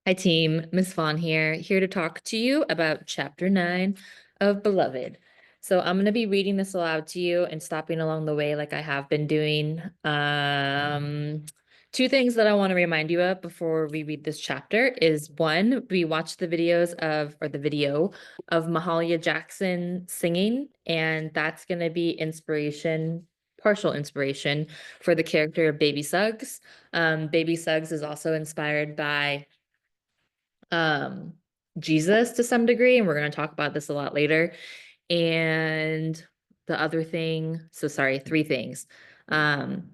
Hi team, Miss Fawn here to talk to you about chapter 9 of Beloved. So I'm going to be reading this aloud to you and stopping along the way like I have been doing. Two things that I want to remind you of before we read this chapter is one, we watched the videos of, or the video of Mahalia Jackson singing, and that's going to be inspiration, partial inspiration for the character of Baby Suggs. Baby Suggs is also inspired by um Jesus to some degree, and we're going to talk about this a lot later. And the other thing, so sorry, three things. Um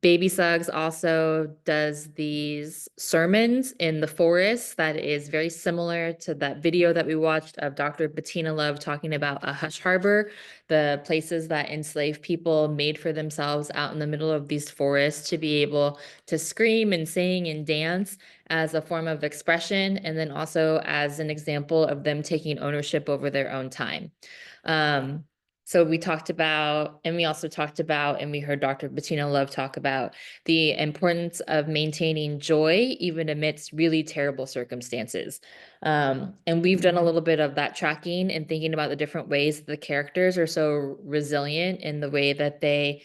Baby Suggs also does these sermons in the forest that is very similar to that video that we watched of Dr. Bettina Love talking about a hush harbor, the places that enslaved people made for themselves out in the middle of these forests to be able to scream and sing and dance as a form of expression, and then also as an example of them taking ownership over their own time. Um, so we talked about, and we also talked about, and we heard Dr. Bettina Love talk about the importance of maintaining joy even amidst really terrible circumstances. And we've done a little bit of that tracking and thinking about the different ways the characters are so resilient in the way that they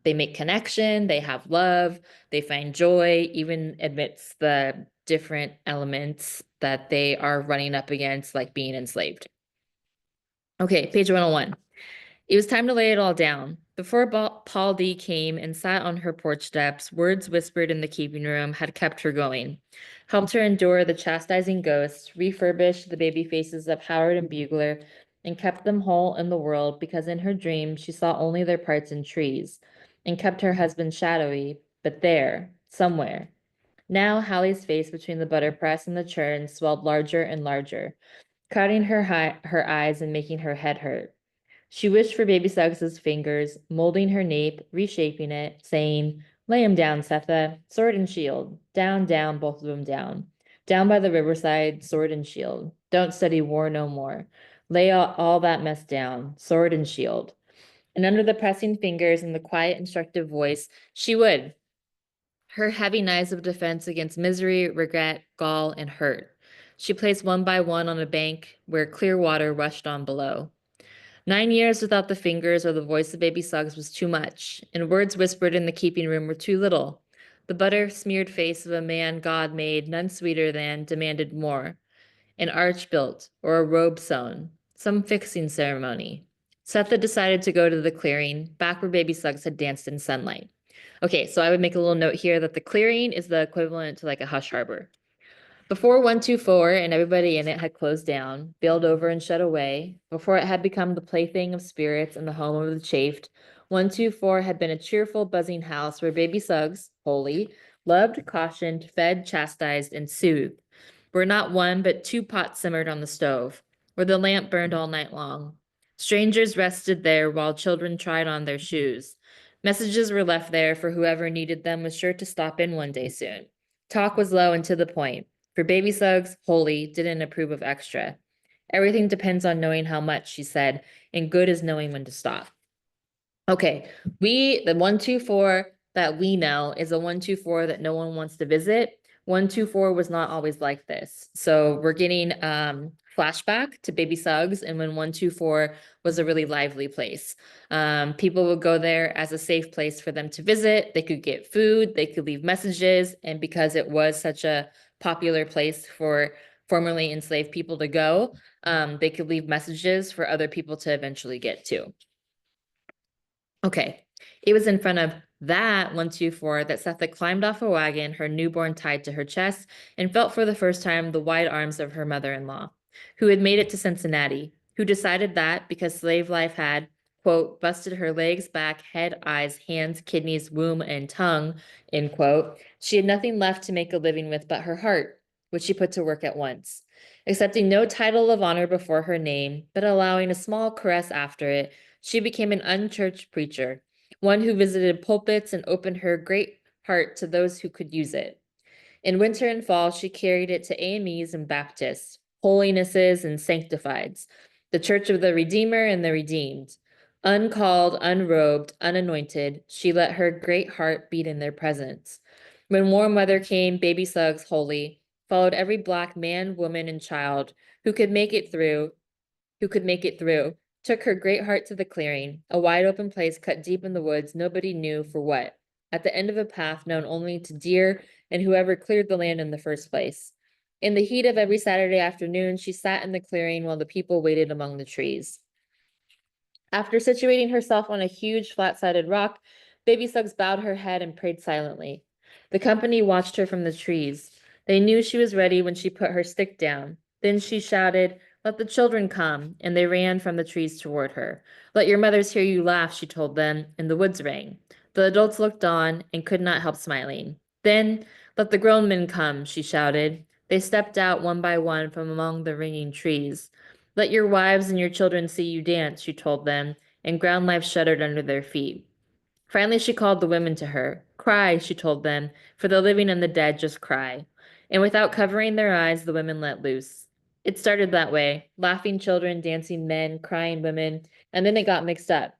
make connection, they have love, they find joy, even amidst the different elements that they are running up against, like being enslaved. Okay, page 101. It was time to lay it all down. Before Paul D came and sat on her porch steps, words whispered in the keeping room had kept her going, helped her endure the chastising ghosts, refurbished the baby faces of Howard and Bugler, and kept them whole in the world because in her dream she saw only their parts in trees, and kept her husband shadowy, but there, somewhere. Now Hallie's face between the butter press and the churn swelled larger and larger, crowding her eyes and making her head hurt. She wished for Baby Suggs's fingers, molding her nape, reshaping it, saying, "Lay him down, Setha, sword and shield. Down, down, both of them down. Down by the riverside, sword and shield. Don't study war no more. Lay all that mess down, sword and shield." And under the pressing fingers and the quiet, instructive voice, she would, her heavy knives of defense against misery, regret, gall, and hurt. She placed one by one on a bank where clear water rushed on below. 9 years without the fingers or the voice of baby Suggs was too much, and words whispered in the keeping room were too little. The butter-smeared face of a man God made, none sweeter than, demanded more. An arch built, or a robe sewn, some fixing ceremony. Setha decided to go to the clearing, back where baby Suggs had danced in sunlight. Okay, so I would make a little note here that the clearing is the equivalent to like a hush harbor. Before 124 and everybody in it had closed down, bailed over and shut away, before it had become the plaything of spirits and the home of the chafed, 124 had been a cheerful, buzzing house where baby Suggs, holy, loved, cautioned, fed, chastised, and soothed, where not one but two pots simmered on the stove, where the lamp burned all night long. Strangers rested there while children tried on their shoes. Messages were left there for whoever needed them was sure to stop in one day soon. Talk was low and to the point. For baby Suggs, Holy didn't approve of extra. Everything depends on knowing how much, she said, and good is knowing when to stop. Okay, the 124 that we know is a 124 that no one wants to visit. 124 was not always like this. So we're getting flashback to baby Suggs and when 124 was a really lively place. People would go there as a safe place for them to visit. They could get food, they could leave messages, and because it was such a popular place for formerly enslaved people to go, they could leave messages for other people to eventually get to. Okay, it was in front of that 124 that Setha climbed off a wagon, her newborn tied to her chest, and felt for the first time the wide arms of her mother-in-law, who had made it to Cincinnati, who decided that because slave life had, quote, busted her legs, back, head, eyes, hands, kidneys, womb, and tongue, end quote, she had nothing left to make a living with but her heart, which she put to work at once. Accepting no title of honor before her name, but allowing a small caress after it, she became an unchurched preacher, one who visited pulpits and opened her great heart to those who could use it. In winter and fall, she carried it to AMEs and Baptists, holinesses and sanctifieds, the Church of the Redeemer and the Redeemed. Uncalled, unrobed, unanointed, she let her great heart beat in their presence. When warm weather came, baby Suggs, holy, followed every Black man, woman, and child who could make it through, took her great heart to the clearing, a wide open place cut deep in the woods, nobody knew for what, at the end of a path known only to deer and whoever cleared the land in the first place. In the heat of every Saturday afternoon, she sat in the clearing while the people waited among the trees. After situating herself on a huge flat-sided rock, Baby Suggs bowed her head and prayed silently. The company watched her from the trees. They knew she was ready when she put her stick down. Then she shouted, "Let the children come," and they ran from the trees toward her. "Let your mothers hear you laugh," she told them, and the woods rang. The adults looked on and could not help smiling. Then, "Let the grown men come," she shouted. They stepped out one by one from among the ringing trees. "Let your wives and your children see you dance," she told them, and ground life shuddered under their feet. Finally, she called the women to her. "Cry," she told them, "for the living and the dead just cry." And without covering their eyes, the women let loose. It started that way, laughing children, dancing men, crying women, and then it got mixed up.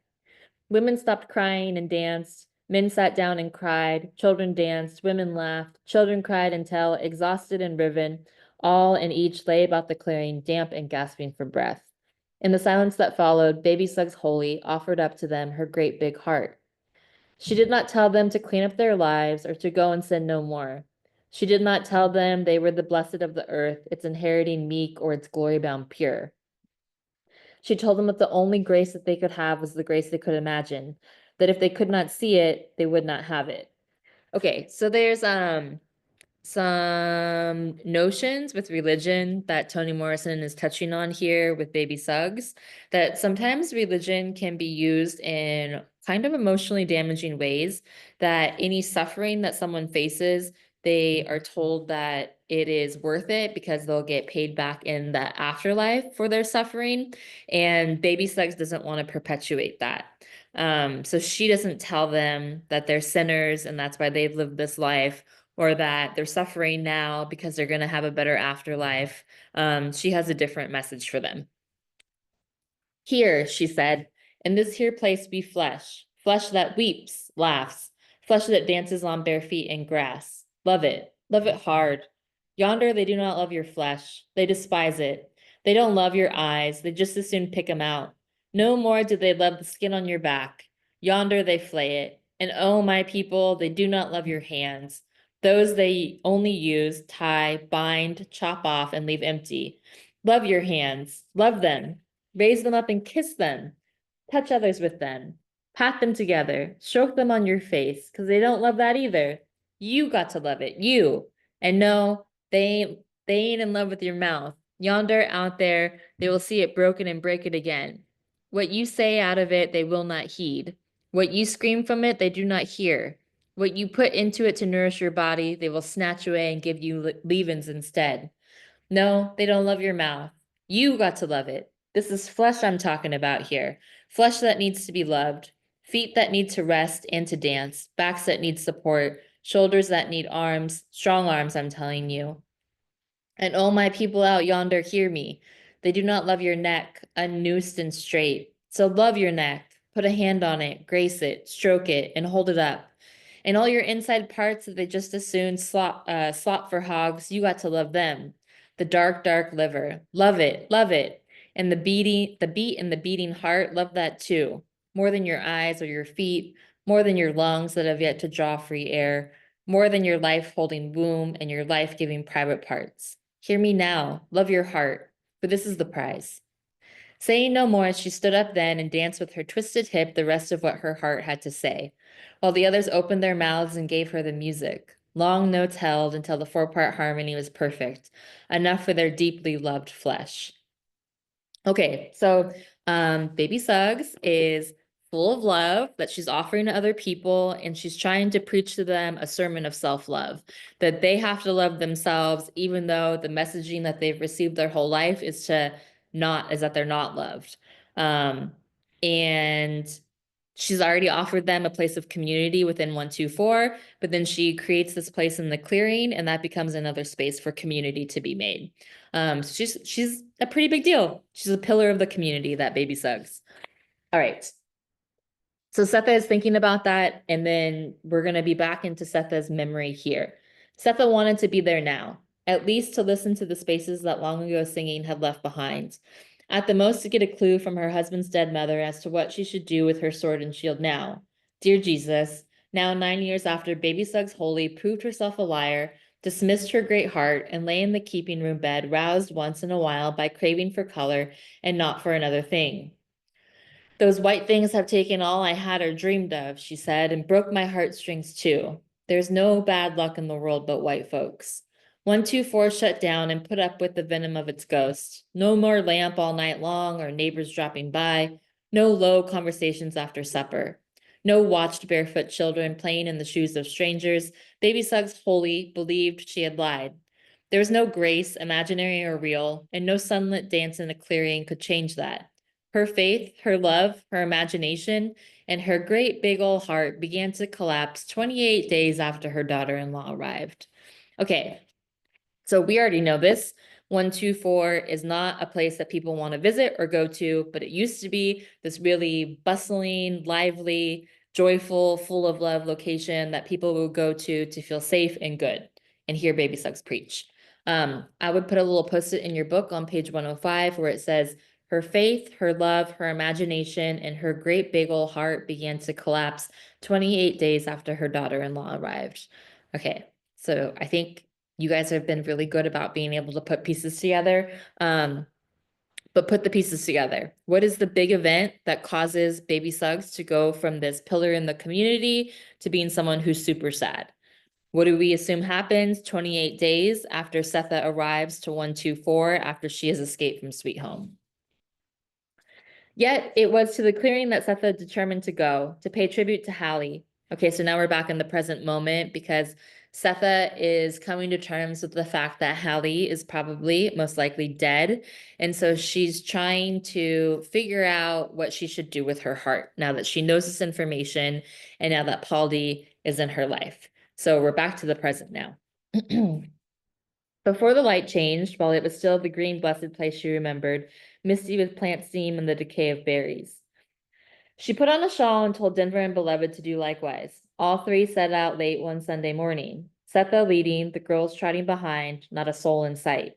Women stopped crying and danced. Men sat down and cried. Children danced. Women laughed. Children cried until, exhausted and riven, all and each lay about the clearing, damp and gasping for breath. In the silence that followed, Baby Suggs Holy offered up to them her great big heart. She did not tell them to clean up their lives or to go and sin no more. She did not tell them they were the blessed of the earth, its inheriting meek or its glory bound pure. She told them that the only grace that they could have was the grace they could imagine, that if they could not see it, they would not have it. Okay, so there's some notions with religion that Toni Morrison is touching on here with Baby Suggs, that sometimes religion can be used in kind of emotionally damaging ways, that any suffering that someone faces, they are told that it is worth it because they'll get paid back in the afterlife for their suffering. And Baby Suggs doesn't want to perpetuate that. So she doesn't tell them that they're sinners and that's why they've lived this life, or that they're suffering now because they're going to have a better afterlife. She has a different message for them. "Here," she said, "in this here place be flesh, flesh that weeps, laughs, flesh that dances on bare feet in grass. Love it hard. Yonder they do not love your flesh, they despise it. They don't love your eyes, they just as soon pick 'em out. No more do they love the skin on your back. Yonder they flay it. And oh, my people, they do not love your hands. Those they only use, tie, bind, chop off, and leave empty. Love your hands, love them. Raise them up and kiss them. Touch others with them. Pat them together. Stroke them on your face, because they don't love that either. You got to love it, you. And no, they ain't in love with your mouth. Yonder, out there, they will see it broken and break it again. What you say out of it, they will not heed. What you scream from it, they do not hear. What you put into it to nourish your body, they will snatch away and give you leavings instead. No, they don't love your mouth. You got to love it. This is flesh I'm talking about here. Flesh that needs to be loved. Feet that need to rest and to dance. Backs that need support. Shoulders that need arms. Strong arms, I'm telling you. And oh, my people out yonder, hear me. They do not love your neck, unnoosed and straight. So love your neck. Put a hand on it, grace it, stroke it, and hold it up. And all your inside parts that they just as soon slop for hogs, you got to love them. The dark, dark liver. Love it, love it. And the beat and the beating heart, love that too. More than your eyes or your feet, more than your lungs that have yet to draw free air, more than your life-holding womb and your life-giving private parts. Hear me now, love your heart, for this is the prize. Saying no more, she stood up then and danced with her twisted hip the rest of what her heart had to say, while the others opened their mouths and gave her the music. Long notes held until the four-part harmony was perfect, enough for their deeply loved flesh. Okay, so Baby Suggs is full of love that she's offering to other people, and she's trying to preach to them a sermon of self-love, that they have to love themselves, even though the messaging that they've received their whole life is that they're not loved. And she's already offered them a place of community within 124, but then she creates this place in the clearing, and that becomes another space for community to be made. So she's a pretty big deal. She's a pillar of the community, that Baby Suggs. All right. So Setha is thinking about that, and then we're going to be back into Setha's memory here. Setha wanted to be there now. at least to listen to the spaces that long ago singing had left behind. At the most, to get a clue from her husband's dead mother as to what she should do with her sword and shield now. Dear Jesus, now 9 years after Baby Suggs Holy proved herself a liar, dismissed her great heart, and lay in the keeping room bed, roused once in a while by craving for color and not for another thing. Those white things have taken all I had or dreamed of, she said, and broke my heartstrings too. There's no bad luck in the world but white folks. 124 shut down and put up with the venom of its ghost. No more lamp all night long or neighbors dropping by. No low conversations after supper. No watched barefoot children playing in the shoes of strangers. Baby Suggs Holy believed she had lied. There was no grace, imaginary or real, and no sunlit dance in a clearing could change that. Her faith, her love, her imagination, and her great big old heart began to collapse 28 days after her daughter-in-law arrived. Okay, so we already know this. 124 is not a place that people want to visit or go to, but it used to be this really bustling, lively, joyful, full of love location that people would go to feel safe and good and hear Baby Suggs preach. I would put a little post-it in your book on page 105 where it says, her faith, her love, her imagination, and her great big old heart began to collapse 28 days after her daughter-in-law arrived. Okay, so I think you guys have been really good about being able to put pieces together. But put the pieces together. What is the big event that causes Baby Suggs to go from this pillar in the community to being someone who's super sad? What do we assume happens 28 days after Setha arrives to 124 after she has escaped from Sweet Home? Yet it was to the clearing that Setha determined to go, to pay tribute to Hallie. Okay, so now we're back in the present moment because Setha is coming to terms with the fact that Hallie is probably most likely dead. And so she's trying to figure out what she should do with her heart now that she knows this information and now that Paldi is in her life. So we're back to the present now. Before the light changed, while it was still the green blessed place she remembered, misty with plant steam and the decay of berries. She put on a shawl and told Denver and Beloved to do likewise. All three set out late one Sunday morning, Setha leading, the girls trotting behind, not a soul in sight.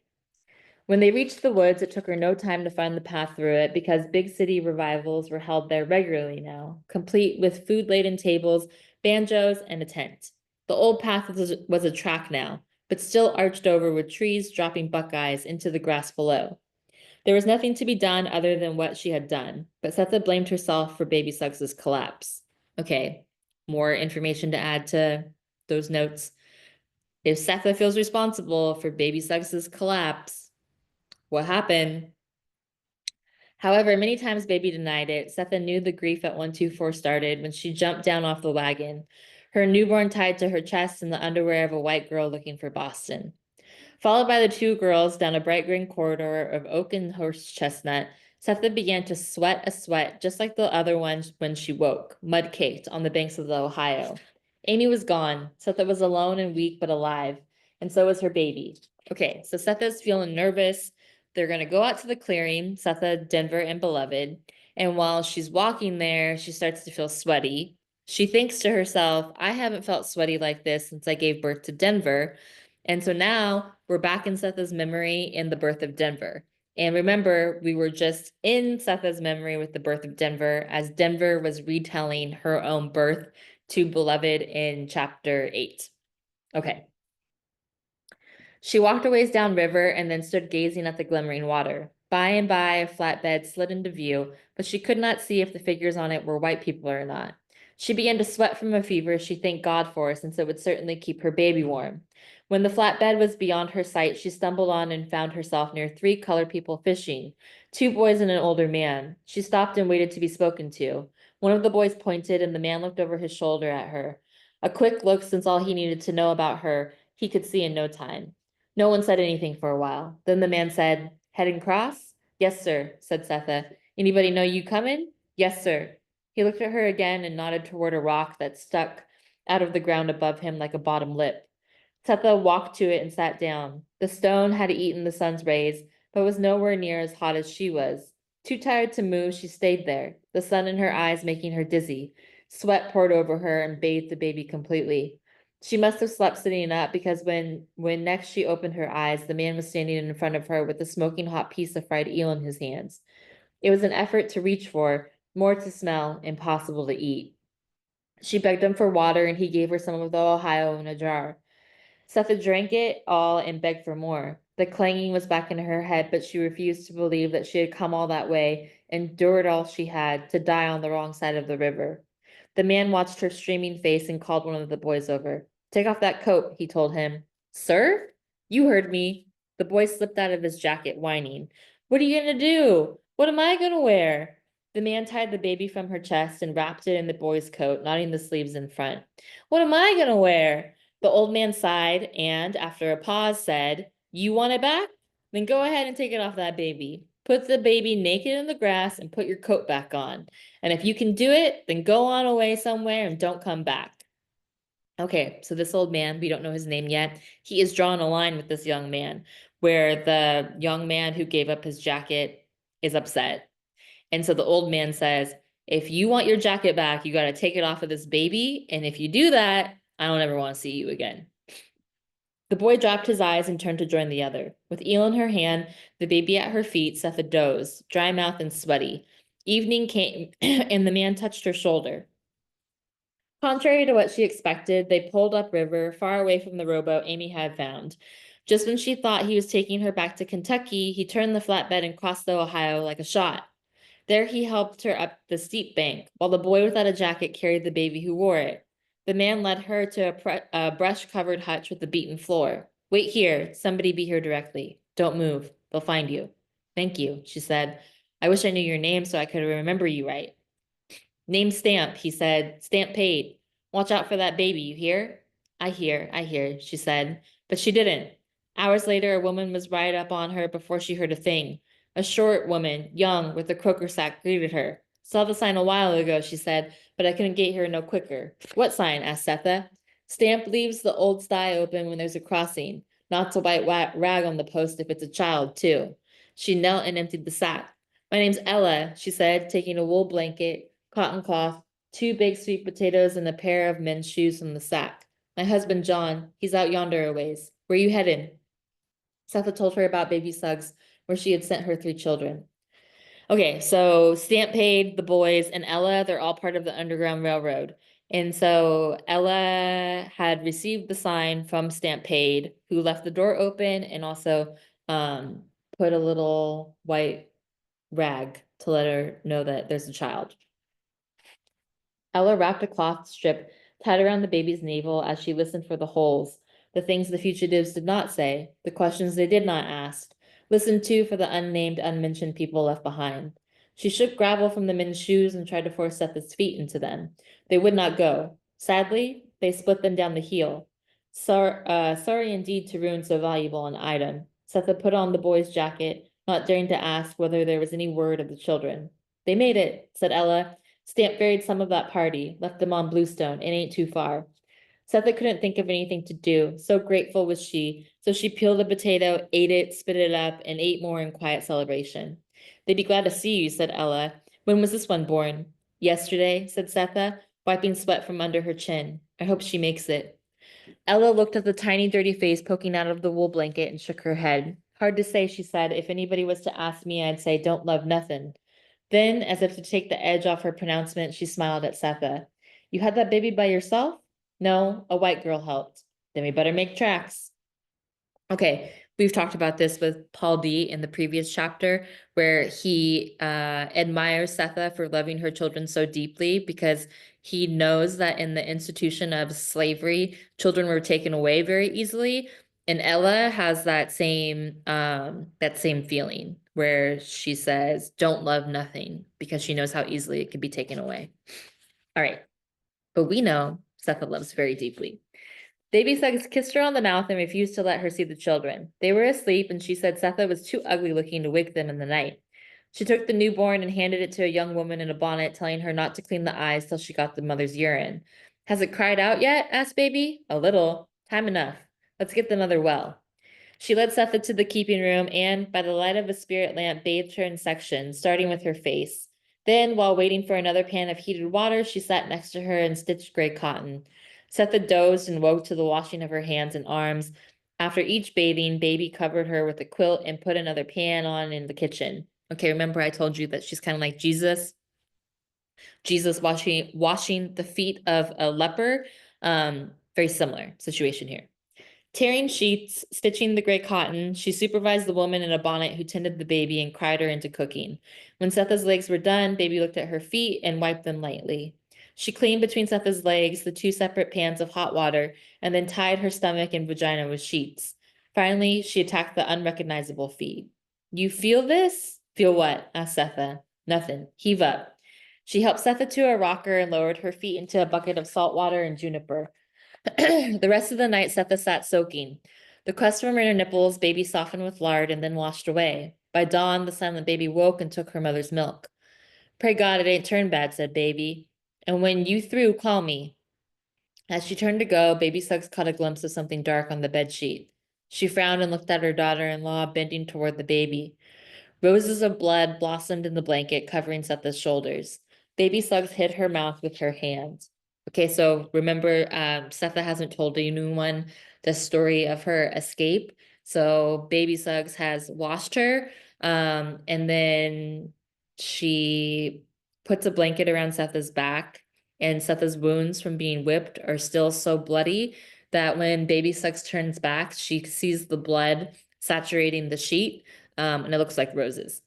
When they reached the woods, it took her no time to find the path through it because big city revivals were held there regularly now, complete with food-laden tables, banjos, and a tent. The old path was a track now, but still arched over with trees dropping buckeyes into the grass below. There was nothing to be done other than what she had done, but Setha blamed herself for Baby Suggs's collapse. Okay, more information to add to those notes. If Setha feels responsible for Baby Suggs's collapse, what happened? However, many times Baby denied it. Setha knew the grief at 124 started when she jumped down off the wagon, her newborn tied to her chest in the underwear of a white girl looking for Boston. Followed by the two girls down a bright green corridor of oak and horse chestnut, Setha began to sweat a sweat just like the other ones when she woke, mud-caked on the banks of the Ohio. Amy was gone. Setha was alone and weak but alive, and so was her baby. Okay, so Setha's feeling nervous. They're going to go out to the clearing, Setha, Denver, and Beloved. And while she's walking there, she starts to feel sweaty. She thinks to herself, I haven't felt sweaty like this since I gave birth to Denver. And so now we're back in Setha's memory in the birth of Denver. And remember, we were just in Setha's memory with the birth of Denver as Denver was retelling her own birth to Beloved in chapter 8. Okay. She walked a ways downriver and then stood gazing at the glimmering water. By and by, a flatbed slid into view, but she could not see if the figures on it were white people or not. She began to sweat from a fever she thanked God for, since it would certainly keep her baby warm. When the flatbed was beyond her sight, she stumbled on and found herself near three colored people fishing, two boys and an older man. She stopped and waited to be spoken to. One of the boys pointed, and the man looked over his shoulder at her. A quick look, since all he needed to know about her he could see in no time. No one said anything for a while. Then the man said, heading cross? Yes, sir, said Setha. Anybody know you coming? Yes, sir. He looked at her again and nodded toward a rock that stuck out of the ground above him like a bottom lip. Setha walked to it and sat down. The stone had eaten the sun's rays, but was nowhere near as hot as she was. Too tired to move, she stayed there, the sun in her eyes making her dizzy. Sweat poured over her and bathed the baby completely. She must have slept sitting up because when next she opened her eyes, the man was standing in front of her with a smoking hot piece of fried eel in his hands. It was an effort to reach for, more to smell, impossible to eat. She begged him for water, and he gave her some of the Ohio in a jar. Setha drank it all and begged for more. The clanging was back in her head, but she refused to believe that she had come all that way, endured all she had, to die on the wrong side of the river. The man watched her streaming face and called one of the boys over. Take off that coat, he told him. Sir? You heard me. The boy slipped out of his jacket, whining. What are you going to do? What am I going to wear? The man tied the baby from her chest and wrapped it in the boy's coat, knotting the sleeves in front. What am I going to wear? The old man sighed and, after a pause, said, You want it back? Then go ahead and take it off that baby. Put the baby naked in the grass and put your coat back on. And if you can do it, then go on away somewhere and don't come back. Okay, so this old man, we don't know his name yet, he is drawing a line with this young man, where the young man who gave up his jacket is upset. And so the old man says, if you want your jacket back, you got to take it off of this baby. And if you do that, I don't ever want to see you again. The boy dropped his eyes and turned to join the other. With eel in her hand, the baby at her feet, Setha dozed, dry mouthed and sweaty. Evening came, and the man touched her shoulder. Contrary to what she expected, they pulled upriver, far away from the rowboat Amy had found. Just when she thought he was taking her back to Kentucky, he turned the flatbed and crossed the Ohio like a shot. There he helped her up the steep bank, while the boy without a jacket carried the baby who wore it. The man led her to a brush-covered hutch with a beaten floor. Wait here. Somebody be here directly. Don't move. They'll find you. Thank you, she said. I wish I knew your name so I could remember you right. Name Stamp, he said. Stamp paid. Watch out for that baby, you hear? I hear, she said. But she didn't. Hours later, a woman was right up on her before she heard a thing. A short woman, young, with a croaker sack, greeted her. Saw the sign a while ago, she said, but I couldn't get here no quicker. What sign? Asked Setha. Stamp leaves the old sty open when there's a crossing. Not to white rag on the post if it's a child, too. She knelt and emptied the sack. My name's Ella, she said, taking a wool blanket, cotton cloth, 2 big sweet potatoes, and a pair of men's shoes from the sack. My husband, John, he's out yonder a ways. Where you heading? Setha told her about baby Suggs, where she had sent her 3 children. Okay, so Stamp paid, the boys, and Ella, they're all part of the Underground Railroad. And so Ella had received the sign from Stamp paid, who left the door open and also put a little white rag to let her know that there's a child. Ella wrapped a cloth strip tied around the baby's navel as she listened for the holes, the things the fugitives did not say, the questions they did not ask, listened too for the unnamed, unmentioned people left behind. She shook gravel from the men's shoes and tried to force Setha's feet into them. They would not go. Sadly, they split them down the heel. Sorry indeed to ruin so valuable an item. Setha put on the boy's jacket, not daring to ask whether there was any word of the children. They made it, said Ella. Stamp buried some of that party, left them on Bluestone. It ain't too far. Setha couldn't think of anything to do. So grateful was she. So she peeled a potato, ate it, spit it up, and ate more in quiet celebration. They'd be glad to see you, said Ella. When was this one born? Yesterday, said Setha, wiping sweat from under her chin. I hope she makes it. Ella looked at the tiny, dirty face poking out of the wool blanket and shook her head. Hard to say, she said. If anybody was to ask me, I'd say don't love nothing. Then, as if to take the edge off her pronouncement, she smiled at Setha. You had that baby by yourself? No, a white girl helped. Then we better make tracks. Okay, we've talked about this with Paul D in the previous chapter, where he admires Setha for loving her children so deeply because he knows that in the institution of slavery, children were taken away very easily. And Ella has that same feeling where she says, don't love nothing, because she knows how easily it can be taken away. All right, but we know Setha loves very deeply. Baby Suggs kissed her on the mouth and refused to let her see the children. They were asleep, and she said Setha was too ugly looking to wake them in the night. She took the newborn and handed it to a young woman in a bonnet, telling her not to clean the eyes till she got the mother's urine. Has it cried out yet? Asked Baby. A little. Time enough. Let's get the mother well. She led Setha to the keeping room and, by the light of a spirit lamp, bathed her in sections, starting with her face. Then, while waiting for another pan of heated water, she sat next to her and stitched gray cotton. Setha dozed and woke to the washing of her hands and arms. After each bathing, baby covered her with a quilt and put another pan on in the kitchen. Okay, remember I told you that she's kind of like Jesus? Jesus washing the feet of a leper. Very similar situation here. Tearing sheets, stitching the gray cotton, she supervised the woman in a bonnet who tended the baby and cried her into cooking. When Setha's legs were done, baby looked at her feet and wiped them lightly. She cleaned between Setha's legs the two separate pans of hot water and then tied her stomach and vagina with sheets. Finally, she attacked the unrecognizable feet. You feel this? Feel what? Asked Setha. Nothing. Heave up. She helped Setha to a rocker and lowered her feet into a bucket of salt water and juniper. The rest of the night, Setha sat soaking. The crust from her nipples, baby softened with lard and then washed away. By dawn, the silent baby woke and took her mother's milk. Pray God it ain't turned bad, said baby. And when you through, call me. As she turned to go, baby Suggs caught a glimpse of something dark on the bed sheet. She frowned and looked at her daughter-in-law, bending toward the baby. Roses of blood blossomed in the blanket, covering Setha's shoulders. Baby Suggs hid her mouth with her hands. Okay, so remember, Setha hasn't told anyone the story of her escape. So Baby Suggs has washed her, and then she puts a blanket around Setha's back, and Setha's wounds from being whipped are still so bloody that when Baby Suggs turns back, she sees the blood saturating the sheet, and it looks like roses.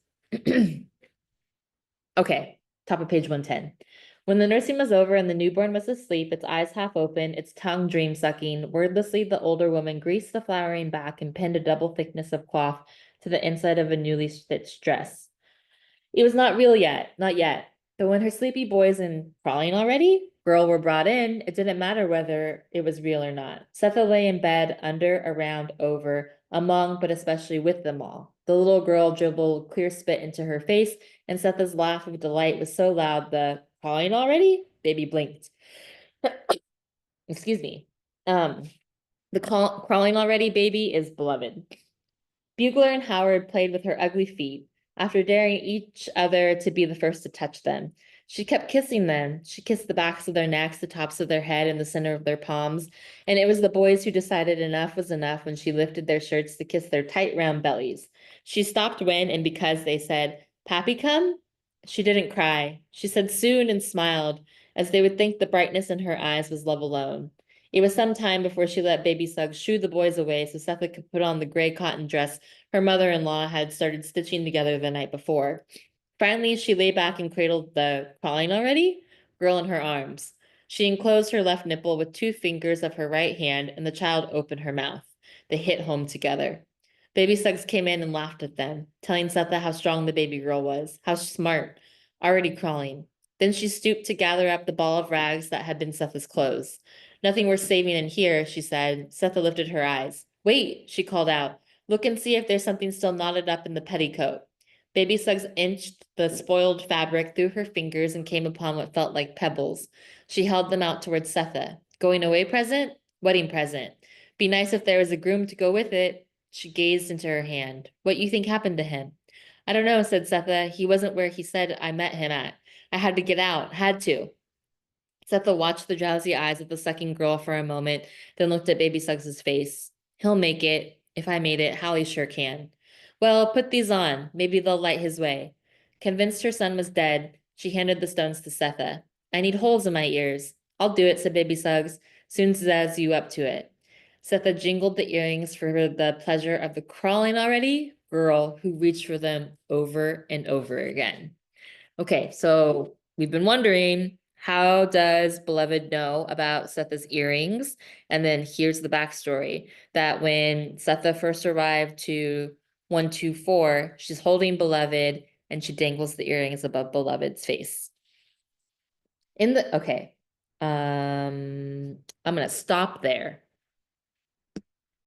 Okay, top of page 110. When the nursing was over and the newborn was asleep, its eyes half open, its tongue dream sucking, wordlessly the older woman greased the flowering back and pinned a double thickness of cloth to the inside of a newly stitched dress. It was not real yet, not yet. But when her sleepy boys and crawling already girl were brought in, it didn't matter whether it was real or not. Setha lay in bed, under, around, over, among, but especially with them all. The little girl dribbled clear spit into her face, and Setha's laugh of delight was so loud the crawling already? Baby blinked. Excuse me. The crawling already baby is beloved. Bugler and Howard played with her ugly feet, after daring each other to be the first to touch them. She kept kissing them. She kissed the backs of their necks, the tops of their head, and the center of their palms. And it was the boys who decided enough was enough when she lifted their shirts to kiss their tight, round bellies. She stopped when and because they said, "Pappy come?" She didn't cry. She said soon and smiled, as they would think the brightness in her eyes was love alone. It was some time before she let Baby Suggs shoo the boys away so Setha could put on the gray cotton dress her mother-in-law had started stitching together the night before. Finally, she lay back and cradled the crawling already girl in her arms. She enclosed her left nipple with 2 fingers of her right hand, and the child opened her mouth. They hit home together. Baby Suggs came in and laughed at them, telling Setha how strong the baby girl was, how smart, already crawling. Then she stooped to gather up the ball of rags that had been Setha's clothes. Nothing worth saving in here, she said. Setha lifted her eyes. Wait, she called out. Look and see if there's something still knotted up in the petticoat. Baby Suggs inched the spoiled fabric through her fingers and came upon what felt like pebbles. She held them out towards Setha. Going away present? Wedding present. Be nice if there was a groom to go with it. She gazed into her hand. What you think happened to him? I don't know, said Setha. He wasn't where he said I met him at. I had to get out. Had to. Setha watched the drowsy eyes of the sucking girl for a moment, then looked at Baby Suggs's face. He'll make it. If I made it, Hallie sure can. Well, put these on. Maybe they'll light his way. Convinced her son was dead, she handed the stones to Setha. I need holes in my ears. I'll do it, said Baby Suggs, soon as you up to it. Setha jingled the earrings for the pleasure of the crawling already girl who reached for them over and over again. Okay, so we've been wondering, how does Beloved know about Setha's earrings? And then here's the backstory, that when Setha first arrived to 124, she's holding Beloved and she dangles the earrings above Beloved's face. Okay, I'm gonna stop there